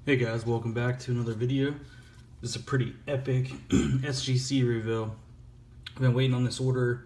Hey guys, welcome back to another video. This is a pretty epic SGC reveal. I've been waiting on this order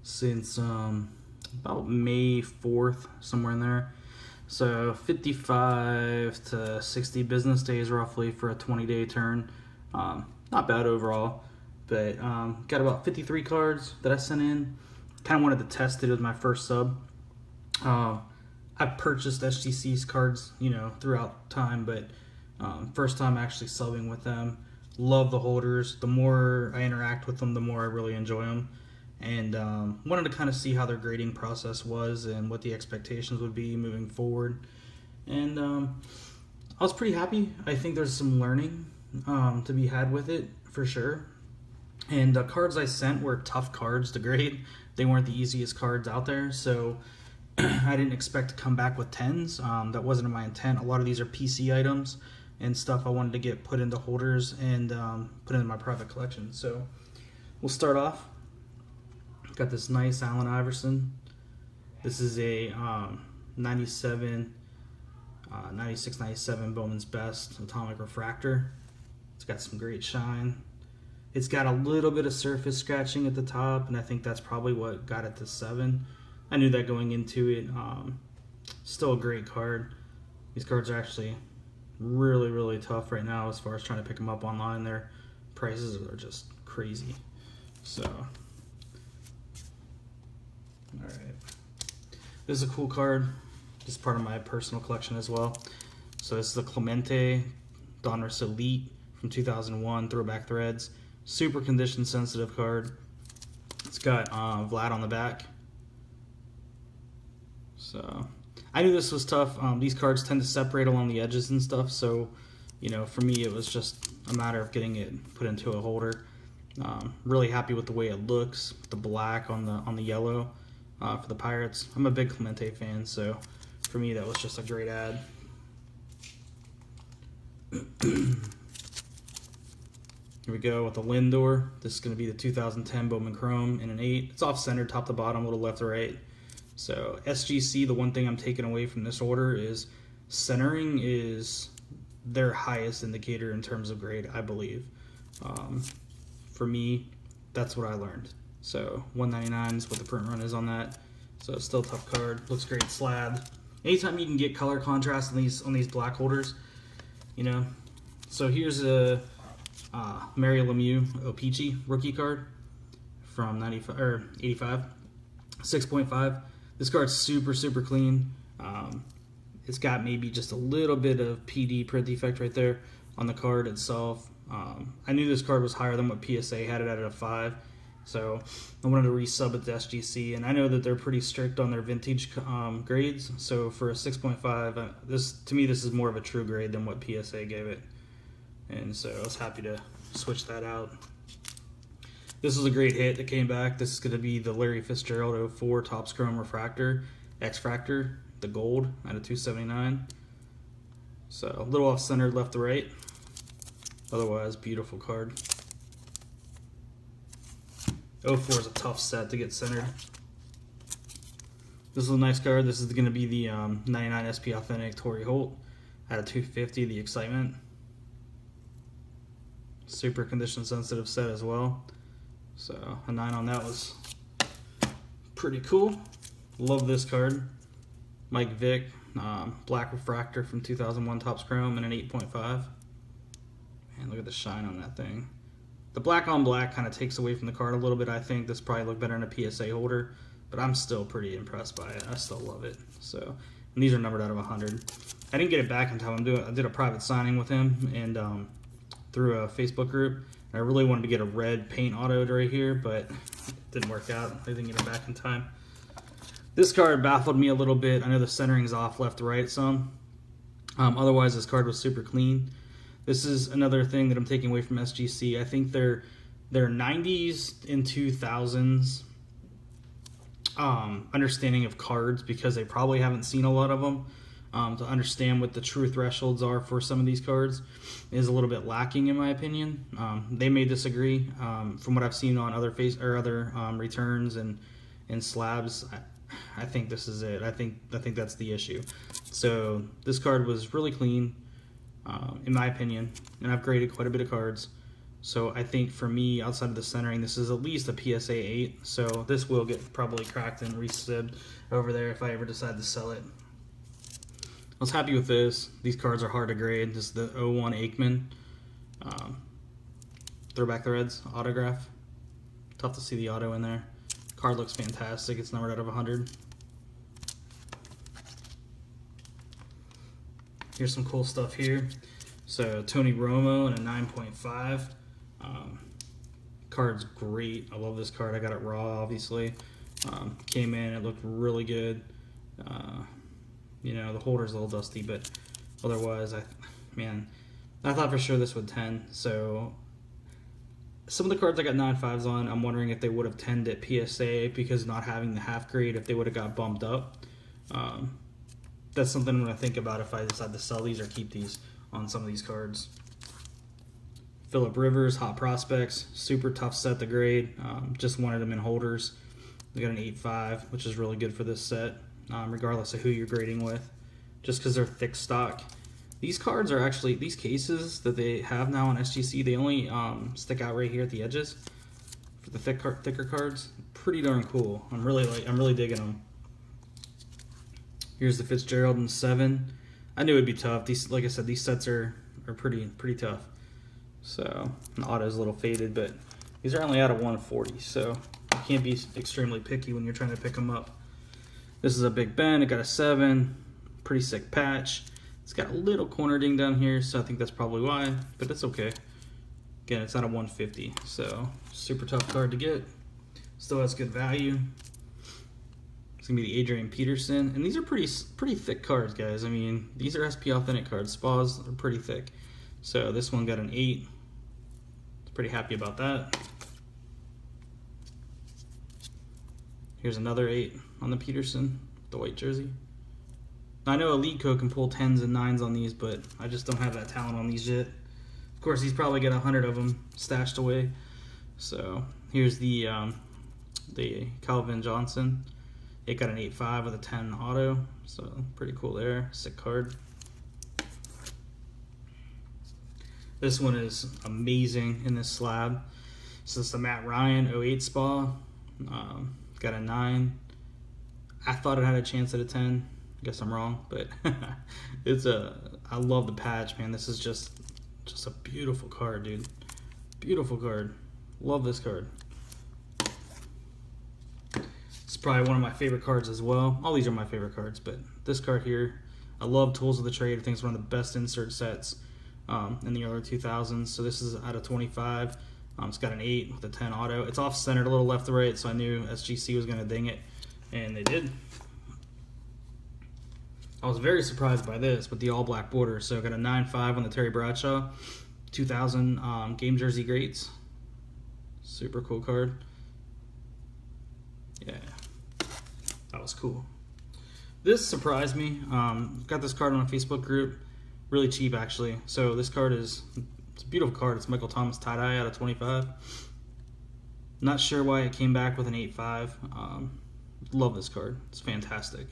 since about May 4th, somewhere in there. So 55 to 60 business days roughly for a 20-day turn. Not bad overall, but got about 53 cards that I sent in. Kind of wanted to test it with my first sub. I've purchased SGC's cards, throughout time, but first time actually subbing with them. Love the holders. The more I interact with them, the more I really enjoy them. And wanted to kind of see how their grading process was and what the expectations would be moving forward. And I was pretty happy. I think there's some learning to be had with it for sure. And the cards I sent were tough cards to grade. They weren't the easiest cards out there, so I didn't expect to come back with 10s. That wasn't my intent. A lot of these are PC items and stuff I wanted to get put into holders and put into my private collection. So we'll start off. Got this nice Allen Iverson. This is a 96, 97 Bowman's Best Atomic Refractor. It's got some great shine. It's got a little bit of surface scratching at the top, and I think that's probably what got it to 7. I knew that going into it. Still a great card. These cards are actually really tough right now as far as trying to pick them up online. Their prices are just crazy. So, alright. This is a cool card. This is part of my personal collection as well. So this is the Clemente Donruss Elite from 2001, Throwback Threads. Super condition sensitive card. It's got Vlad on the back. So I knew this was tough. These cards tend to separate along the edges and stuff, so for me it was just a matter of getting it put into a holder. Really happy with the way it looks, the black on the yellow for the Pirates. I'm a big Clemente fan, so for me that was just a great ad. Here we go with the Lindor. This is going to be the 2010 Bowman Chrome in an 8. It's off-centered, top to bottom, a little left to right. So SGC, the one thing I'm taking away from this order is centering is their highest indicator in terms of grade, I believe. For me, that's what I learned. So 199 is what the print run is on that. So it's still a tough card. Looks great slab. Anytime you can get color contrast on these black holders, So here's a Mario Lemieux Opeachy rookie card from 95 or 85, 6.5. This card's super clean. It's got maybe just a little bit of PD print defect right there on the card itself. I knew this card was higher than what PSA had it at a 5, so I wanted to resub it to SGC, and I know that they're pretty strict on their vintage grades. So for a 6.5, to me this is more of a true grade than what PSA gave it, and so I was happy to switch that out. This was a great hit that came back. This is going to be the Larry Fitzgerald 04 Topps Chrome Refractor, X-Fractor, the gold at a 279. So a little off-centered left to right. Otherwise, beautiful card. 04 is a tough set to get centered. This is a nice card. This is going to be the 99 SP Authentic Torrey Holt at a 250, the Excitement. Super condition sensitive set as well. So a 9 on that was pretty cool. Love this card. Mike Vick, Black Refractor from 2001 Topps Chrome in an 8.5. Man, look at the shine on that thing. The black on black kind of takes away from the card a little bit, I think. This probably look better in a PSA holder, but I'm still pretty impressed by it. I still love it. So, and these are numbered out of 100. I didn't get it back in time. I did a private signing with him and through a Facebook group. I really wanted to get a red paint autoed right here, but it didn't work out. I didn't get it back in time. This card baffled me a little bit. I know the centering's off left to right some. Otherwise, this card was super clean. This is another thing that I'm taking away from SGC. I think their 90s and 2000s understanding of cards, because they probably haven't seen a lot of them, to understand what the true thresholds are for some of these cards is a little bit lacking in my opinion. They may disagree. From what I've seen on other returns and slabs, I think this is it. I think that's the issue. So this card was really clean. in my opinion, and I've graded quite a bit of cards. So I think for me, outside of the centering, this is at least a PSA 8. So this will get probably cracked and resibbed over there if I ever decide to sell it. I was happy with this. These cards are hard to grade. This is the 01 Aikman. Throwback the Reds autograph. Tough to see the auto in there. Card looks fantastic. It's numbered out of 100. Here's some cool stuff here. So Tony Romo and a 9.5. Card's great. I love this card. I got it raw, obviously. Came in, it looked really good. You know, the holder's a little dusty, but otherwise, I thought for sure this would 10. So some of the cards I got 9.5s on, I'm wondering if they would have 10'd at PSA because not having the half grade, if they would have got bumped up. That's something I'm going to think about if I decide to sell these or keep these on some of these cards. Phillip Rivers, Hot Prospects, super tough set to grade. Just wanted them in holders. They got an 8.5, which is really good for this set, regardless of who you're grading with, just because they're thick stock. These cards are actually, these cases that they have now on SGC, they only stick out right here at the edges for the thicker cards. Pretty darn cool. I'm really digging them. Here's the Fitzgerald in 7. I knew it'd be tough. These, like I said, these sets are pretty tough. So the auto's a little faded, but these are only out of 140, so you can't be extremely picky when you're trying to pick them up. This is a Big Ben. It got a 7. Pretty sick patch. It's got a little corner ding down here, so I think that's probably why, but it's okay. Again, it's out of 150, so super tough card to get. Still has good value. It's gonna be the Adrian Peterson, and these are pretty thick cards, guys. I mean, these are SP Authentic cards. Spas are pretty thick. So this one got an 8. Pretty happy about that. Here's another 8 on the Peterson, the white jersey. Now, I know Elite Code can pull 10s and 9s on these, but I just don't have that talent on these yet. Of course, he's probably got 100 of them stashed away. So here's the Calvin Johnson. It got an 8.5 with a 10 auto, so pretty cool there. Sick card. This one is amazing in this slab. So it's the Matt Ryan 08 Spa. Got a 9. I thought it had a chance at a 10. I guess I'm wrong, but I love the patch, man. This is just a beautiful card, dude. Beautiful card. Love this card. It's probably one of my favorite cards as well. All these are my favorite cards, but this card here, I love Tools of the Trade. I think it's one of the best insert sets in the early 2000s. So this is out of 25. It's got an 8 with a 10 auto. It's off-centered a little left to right, so I knew SGC was going to ding it, and they did. I was very surprised by this with the all-black border. So I got a 9.5 on the Terry Bradshaw 2000 game jersey greats. Super cool card. Yeah, that was cool. This surprised me. Got this card on a Facebook group. Really cheap, actually. So this card it's a beautiful card. It's Michael Thomas tie-dye out of 25. Not sure why it came back with an 8.5. Love this card. It's fantastic.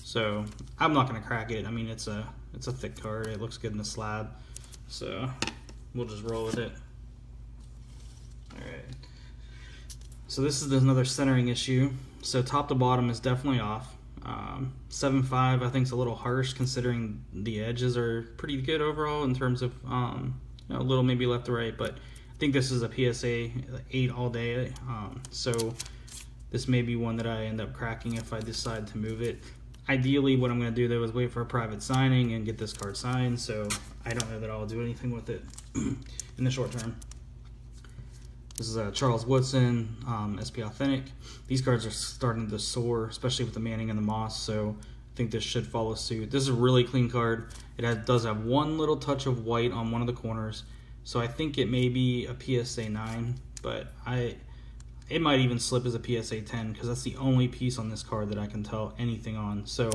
So I'm not going to crack it. I mean, it's a thick card. It looks good in the slab. So we'll just roll with it. All right. So this is another centering issue. So top to bottom is definitely off. 7.5 I think is a little harsh considering the edges are pretty good overall in terms of a little maybe left to right, but I think this is a PSA 8 all day. So this may be one that I end up cracking if I decide to move it. Ideally, what I'm going to do though is wait for a private signing and get this card signed, so I don't know that I'll do anything with it in the short term. This is Charles Woodson, SP Authentic. These cards are starting to soar, especially with the Manning and the Moss, so I think this should follow suit. This is a really clean card. It does have one little touch of white on one of the corners, so I think it may be a PSA 9, but it might even slip as a PSA 10 because that's the only piece on this card that I can tell anything on. So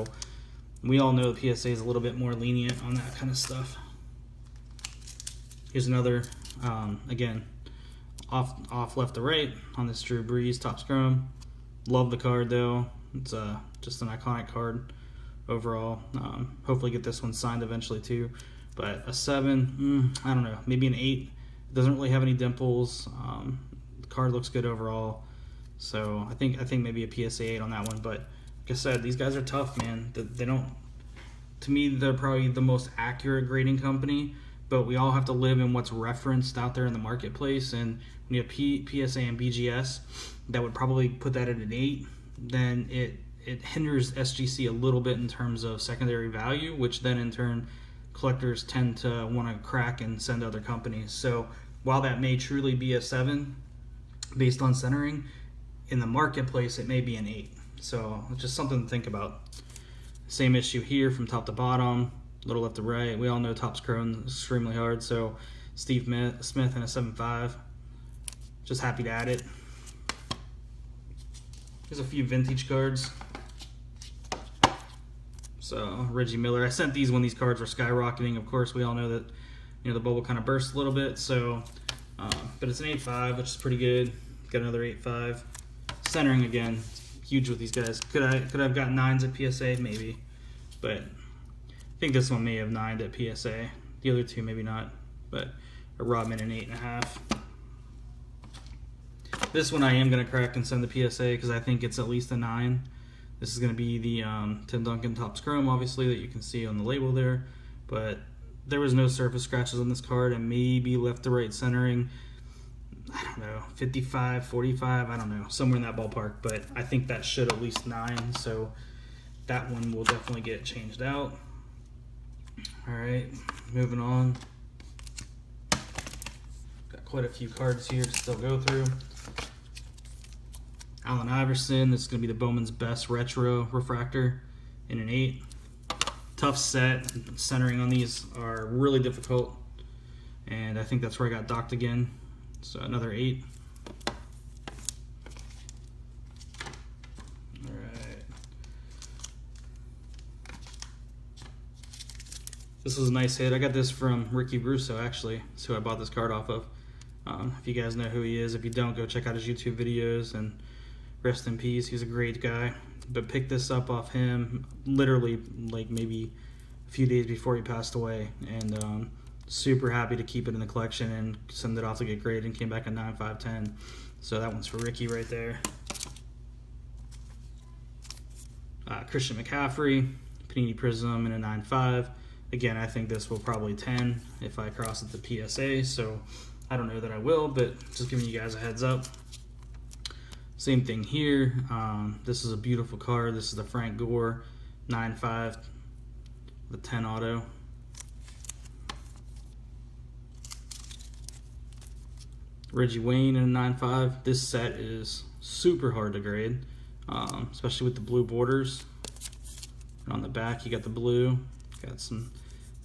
we all know the PSA is a little bit more lenient on that kind of stuff. Here's another, again, off left to right on this Drew Brees Topps Chrome. Love the card though. It's just an iconic card overall. Hopefully get this one signed eventually too. But a 7, I don't know, maybe an 8. It doesn't really have any dimples. The card looks good overall. So I think maybe a PSA 8 on that one. But like I said, these guys are tough, man. They don't. To me, they're probably the most accurate grading company. But we all have to live in what's referenced out there in the marketplace. And when you have PSA and BGS, that would probably put that at an 8. Then it hinders SGC a little bit in terms of secondary value, which then in turn collectors tend to want to crack and send to other companies. So while that may truly be a 7 based on centering, in the marketplace it may be an 8. So it's just something to think about. Same issue here from top to bottom, little left to right. We all know Topps Chrome is extremely hard. So Steve Smith and a 7.5. Just happy to add it. There's a few vintage cards. So Reggie Miller. I sent these when these cards were skyrocketing. Of course, we all know that the bubble kind of burst a little bit. So, but it's an 8.5, which is pretty good. Got another 8.5. Centering again, huge with these guys. Could I have gotten 9s at PSA? Maybe, but I think this one may have 9'd at PSA. The other two maybe not. But a Rodman an 8.5. This one I am gonna crack and send the PSA because I think it's at least a 9. This is going to be the Tim Duncan Topps Chrome, obviously, that you can see on the label there. But there was no surface scratches on this card, and maybe left to right centering, I don't know, 55, 45, I don't know, somewhere in that ballpark. But I think that should at least 9, so that one will definitely get changed out. All right, moving on. Got quite a few cards here to still go through. Allen Iverson, this is going to be the Bowman's Best Retro Refractor in an 8. Tough set. Centering on these are really difficult. And I think that's where I got docked again. So another 8. Alright. This was a nice hit. I got this from Ricky Russo, actually. That's who I bought this card off of. If you guys know who he is. If you don't, go check out his YouTube videos and rest in peace. He's a great guy. But picked this up off him literally like maybe a few days before he passed away. And super happy to keep it in the collection and send it off to get graded, and came back at 9.510. So that one's for Ricky right there. Christian McCaffrey, Panini Prism in a 9.5. Again, I think this will probably 10 if I cross it to PSA. So I don't know that I will, but just giving you guys a heads up. Same thing here. This is a beautiful card. This is the Frank Gore 9.5, the 10 auto. Reggie Wayne in a 9.5. This set is super hard to grade, especially with the blue borders. And on the back, you got the blue. Got some.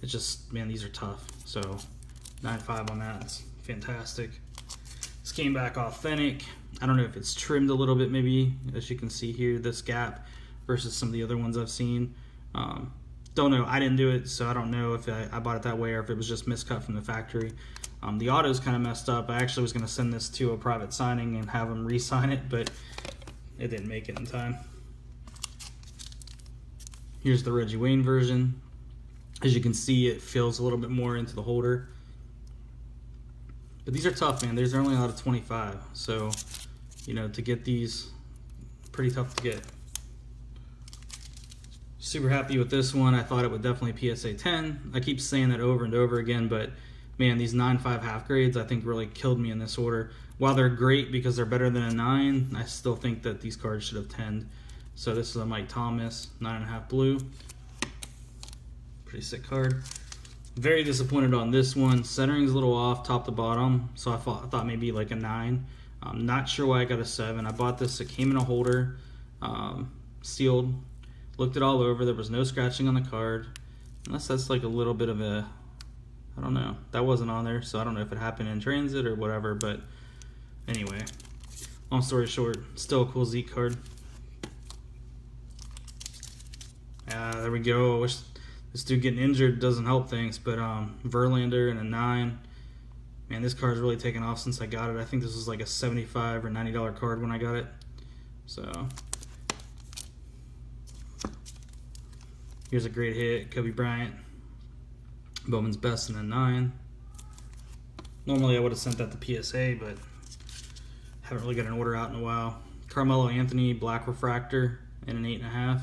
It's just, man, these are tough. So 9.5 on that. It's fantastic. This came back authentic. I don't know if it's trimmed a little bit, maybe, as you can see here, this gap versus some of the other ones I've seen. Don't know. I didn't do it, so I don't know if I bought it that way or if it was just miscut from the factory. The auto's kind of messed up. I actually was going to send this to a private signing and have them re-sign it, but it didn't make it in time. Here's the Reggie Wayne version. As you can see, it fills a little bit more into the holder. But these are tough, man. These are only out of 25. So, to get these, pretty tough to get. Super happy with this one. I thought it would definitely PSA 10. I keep saying that over and over again, but man, these 9.5 half grades I think really killed me in this order. While they're great because they're better than a 9, I still think that these cards should have 10'd. So this is a Mike Thomas 9.5 blue. Pretty sick card. Very disappointed on this one. Centering's a little off top to bottom, so I thought maybe like a 9. I'm not sure why I got a 7. I bought this. It came in a holder, sealed. Looked it all over. There was no scratching on the card, unless that's like a little bit of a, I don't know. That wasn't on there, so I don't know if it happened in transit or whatever. But anyway, long story short, still a cool Zeke card. There we go. I wish this dude getting injured doesn't help things, but Verlander and a 9. Man, this card's really taken off since I got it. I think this was like a $75 or $90 card when I got it. So here's a great hit, Kobe Bryant. Bowman's Best in a 9. Normally I would have sent that to PSA, but haven't really got an order out in a while. Carmelo Anthony Black Refractor in an 8.5.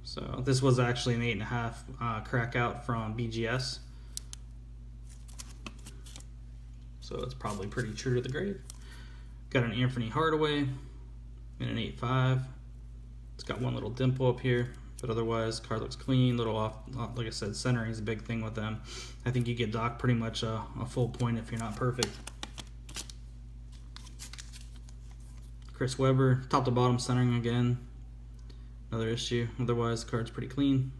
So this was actually an 8.5 crack out from BGS. So it's probably pretty true to the grade. Got an Anthony Hardaway in an 8.5. It's got one little dimple up here, but otherwise card looks clean. Little off, like I said, centering is a big thing with them. I think you get docked pretty much a full point if you're not perfect. Chris Webber, top to bottom centering again. Another issue. Otherwise, the card's pretty clean.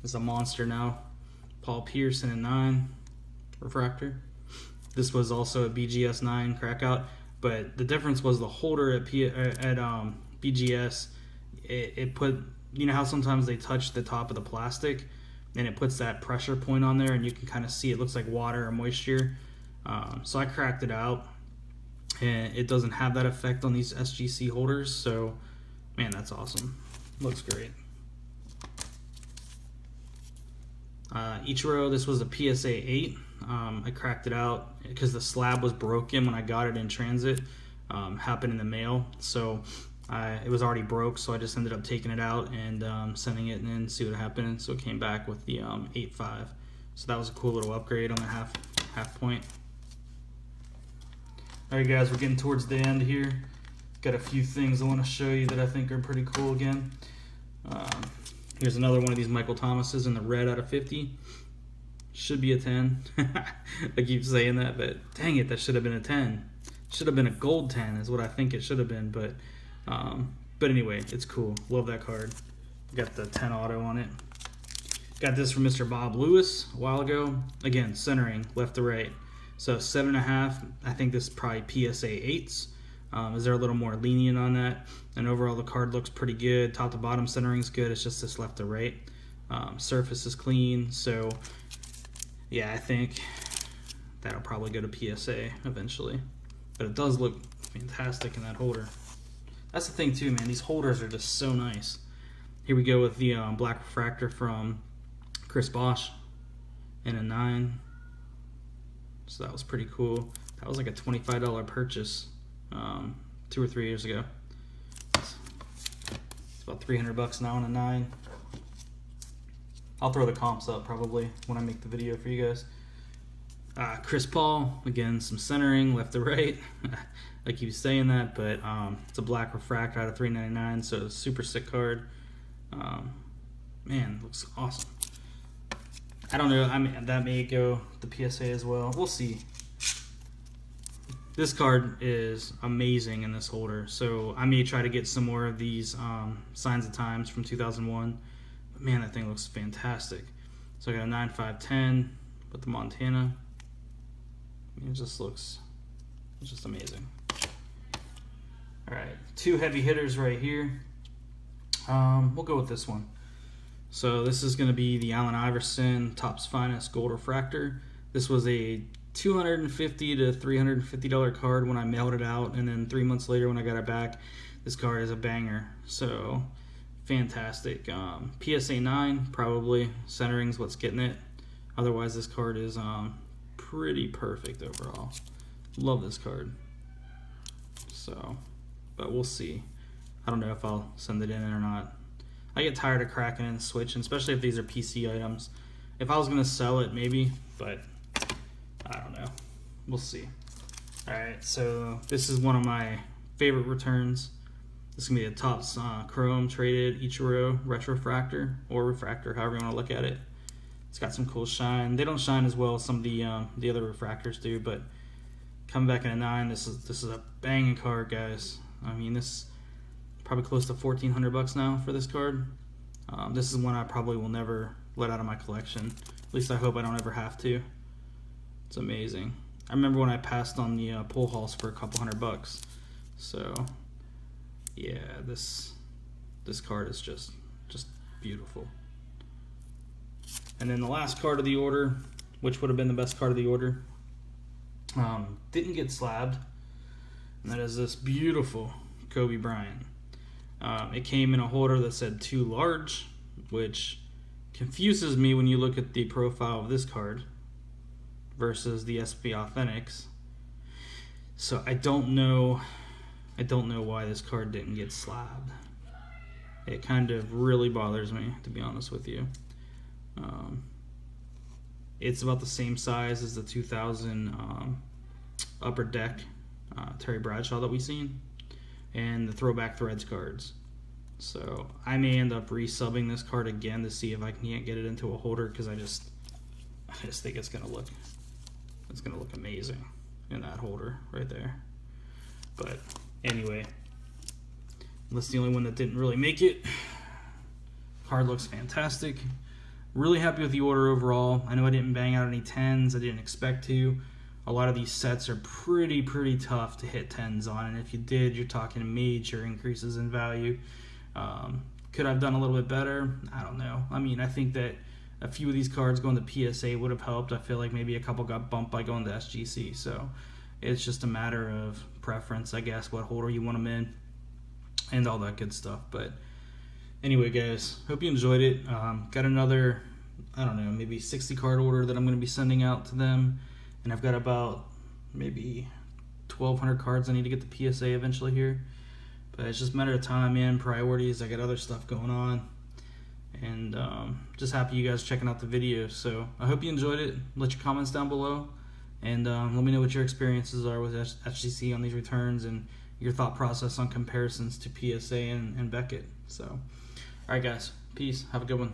It's a monster now. Paul Pierce in a 9 refractor. This was also a BGS 9 crack out, but the difference was the holder at BGS. It put, you know how sometimes they touch the top of the plastic, and it puts that pressure point on there, and you can kind of see it looks like water or moisture. So I cracked it out, and it doesn't have that effect on these SGC holders. So, man, that's awesome. Looks great. Ichiro, this was a PSA 8. I cracked it out because the slab was broken when I got it in transit. Happened in the mail, so it was already broke, so I just ended up taking it out and sending it in and see what happened. So it came back with the 8.5. So that was a cool little upgrade on the half point. Alright guys, we're getting towards the end here. Got a few things I want to show you that I think are pretty cool again. Here's another one of these Michael Thomases in the red out of 50. Should be a 10. I keep saying that, but dang it, that should have been a 10. Should have been a gold 10 is what I think it should have been, but anyway, it's cool. Love that card. Got the 10 auto on it. Got this from Mr. Bob Lewis a while ago. Again, centering left to right. So 7.5. I think this is probably PSA 8s. Is there a little more lenient on that? And overall, the card looks pretty good. Top to bottom centering is good. It's just this left to right. Surface is clean. So yeah, I think that'll probably go to PSA eventually. But it does look fantastic in that holder. That's the thing too, man. These holders are just so nice. Here we go with the Black Refractor from Chris Bosh in a 9. So that was pretty cool. That was like a $25 purchase 2 or 3 years ago. It's about $300 now in a 9. I'll throw the comps up probably when I make the video for you guys. Chris Paul, again, some centering left to right. I keep saying that, but it's a Black Refractor out of $3.99, so it's a super sick card. Man, looks awesome. I don't know, I mean, that may go to PSA as well. We'll see. This card is amazing in this holder, so I may try to get some more of these Signs of Times from 2001. But man, that thing looks fantastic. So I got a 9.510 with the Montana. I mean, it just looks, it's just amazing. All right, 2 heavy hitters right here. We'll go with this one. So this is going to be the Allen Iverson Topps Finest Gold Refractor. This was a $250 to $350 card when I mailed it out, and then 3 months later when I got it back, this card is a banger. So fantastic. PSA 9 probably. Centering's what's getting it. Otherwise, this card is pretty perfect overall. Love this card. So, but we'll see. I don't know if I'll send it in or not. I get tired of cracking and switching, especially if these are PC items. If I was going to sell it, maybe, but I don't know. We'll see. Alright, so this is one of my favorite returns. This is going to be a Topps Chrome traded Ichiro Retro Refractor, or Refractor, however you want to look at it. It's got some cool shine. They don't shine as well as some of the other refractors do, but coming back in a 9, this is a banging card, guys. I mean, this probably close to $1,400 now for this card. This is one I probably will never let out of my collection. At least I hope I don't ever have to. It's amazing. I remember when I passed on the pull halls for a couple $100. So yeah, this card is just beautiful. And then the last card of the order, which would have been the best card of the order, didn't get slabbed, and that is this beautiful Kobe Bryant. It came in a holder that said too large, which confuses me when you look at the profile of this card versus the SP Authentics. So I don't know why this card didn't get slabbed. It kind of really bothers me, to be honest with you. It's about the same size as the 2000 Upper Deck Terry Bradshaw that we've seen, and the Throwback Threads cards. So I may end up resubbing this card again to see if I can't get it into a holder, because I just think it's gonna look amazing in that holder right there. But anyway, that's the only one that didn't really make it. Card looks fantastic. Really happy with the order overall. I know I didn't bang out any 10s. I didn't expect to. A lot of these sets are pretty tough to hit 10s on, and if you did, you're talking major increases in value. Could I have done a little bit better? I don't know. I mean, I think that a few of these cards going to PSA would have helped. I feel like maybe a couple got bumped by going to SGC, so it's just a matter of preference, I guess, what holder you want them in and all that good stuff. But anyway, guys, hope you enjoyed it. Got another, I don't know, maybe 60 card order that I'm going to be sending out to them, and I've got about maybe 1,200 cards I need to get the PSA eventually here. But it's just a matter of time, man. Priorities. I got other stuff going on, and just happy you guys checking out the video. So I hope you enjoyed it. Let your comments down below, and let me know what your experiences are with SGC on these returns and your thought process on comparisons to PSA and Beckett. So, all right, guys. Peace. Have a good one.